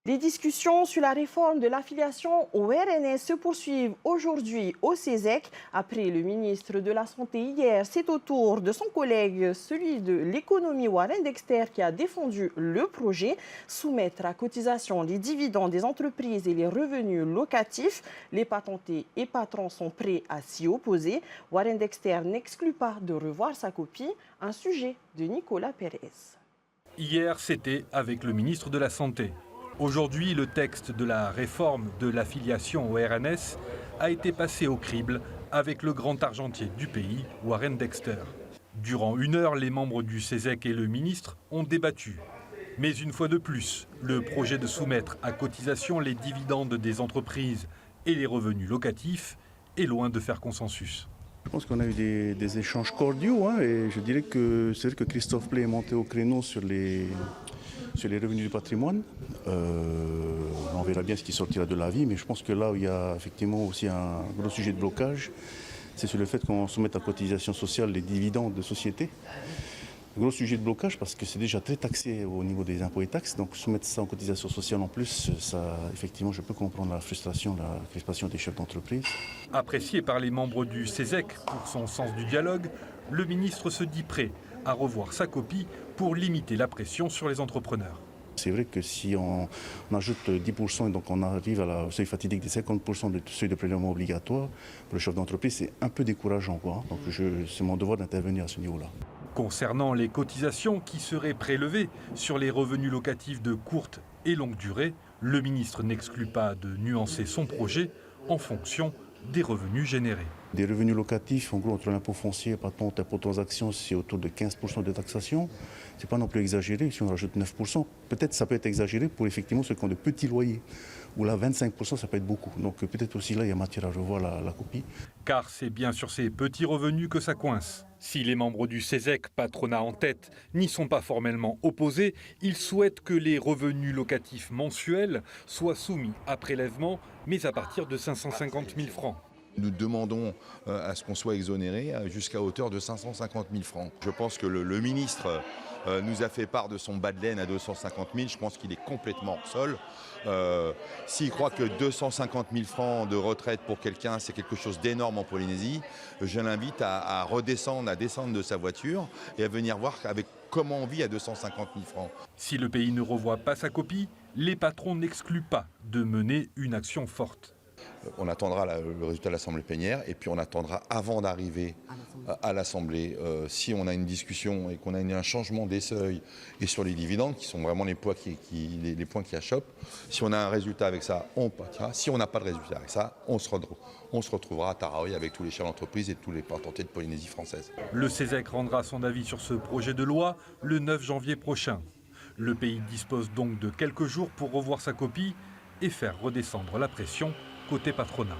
Les discussions sur la réforme de l'affiliation au RNS se poursuivent aujourd'hui au CESEC. Après le ministre de la Santé hier, c'est au tour de son collègue, celui de l'économie Warren Dexter, qui a défendu le projet. Soumettre à cotisation les dividendes des entreprises et les revenus locatifs. Les patentés et patrons sont prêts à s'y opposer. Warren Dexter n'exclut pas de revoir sa copie. Un sujet de Nicolas Pérez. Hier, c'était avec le ministre de la Santé. Aujourd'hui, le texte de la réforme de l'affiliation au RNS a été passé au crible avec le grand argentier du pays, Warren Dexter. Durant 1 heure, les membres du CESEC et le ministre ont débattu. Mais une fois de plus, le projet de soumettre à cotisation les dividendes des entreprises et les revenus locatifs est loin de faire consensus. Je pense qu'on a eu des échanges cordiaux et je dirais que c'est vrai que Christophe Play est monté au créneau sur les revenus du patrimoine. On verra bien ce qui sortira de l'avis, mais je pense que là où il y a effectivement aussi un gros sujet de blocage, c'est sur le fait qu'on soumette à cotisation sociale les dividendes de société. Gros sujet de blocage parce que c'est déjà très taxé au niveau des impôts et taxes, donc soumettre ça en cotisation sociale en plus, ça, effectivement, je peux comprendre la frustration, la crispation des chefs d'entreprise. Apprécié par les membres du CESEC pour son sens du dialogue, le ministre se dit prêt à revoir sa copie pour limiter la pression sur les entrepreneurs. C'est vrai que si on ajoute 10% et donc on arrive à la seuil fatidique des 50% de seuil de prélèvement obligatoire, pour le chef d'entreprise, c'est un peu décourageant, quoi. Donc c'est mon devoir d'intervenir à ce niveau-là. Concernant les cotisations qui seraient prélevées sur les revenus locatifs de courte et longue durée, le ministre n'exclut pas de nuancer son projet en fonction des revenus générés. Des revenus locatifs, en gros, entre l'impôt foncier, patente, impôt de transaction, c'est autour de 15% de taxation. C'est pas non plus exagéré. Si on rajoute 9%, peut-être ça peut être exagéré pour effectivement ceux qui ont de petits loyers. Ou là, 25%, ça peut être beaucoup. Donc peut-être aussi là, il y a matière à revoir la copie. Car c'est bien sur ces petits revenus que ça coince. Si les membres du CESEC, patronat en tête, n'y sont pas formellement opposés, ils souhaitent que les revenus locatifs mensuels soient soumis à prélèvement, mais à partir de 550 000 francs. Nous demandons à ce qu'on soit exonéré jusqu'à hauteur de 550 000 francs. Je pense que le ministre nous a fait part de son bas de laine à 250 000. Je pense qu'il est complètement hors sol. S'il croit que 250 000 francs de retraite pour quelqu'un, c'est quelque chose d'énorme en Polynésie, je l'invite à descendre de sa voiture et à venir voir avec comment on vit à 250 000 francs. Si le pays ne revoit pas sa copie, les patrons n'excluent pas de mener une action forte. On attendra le résultat de l'Assemblée plénière et puis on attendra avant d'arriver à l'Assemblée. Si on a une discussion et qu'on a un changement des seuils et sur les dividendes, qui sont vraiment les points qui achoppent, si on a un résultat avec ça, on partira. Si on n'a pas de résultat avec ça, on se retrouvera à Taraoi avec tous les chefs d'entreprise et tous les patentés de Polynésie française. Le CESEC rendra son avis sur ce projet de loi le 9 janvier prochain. Le pays dispose donc de quelques jours pour revoir sa copie et faire redescendre la pression côté patronat.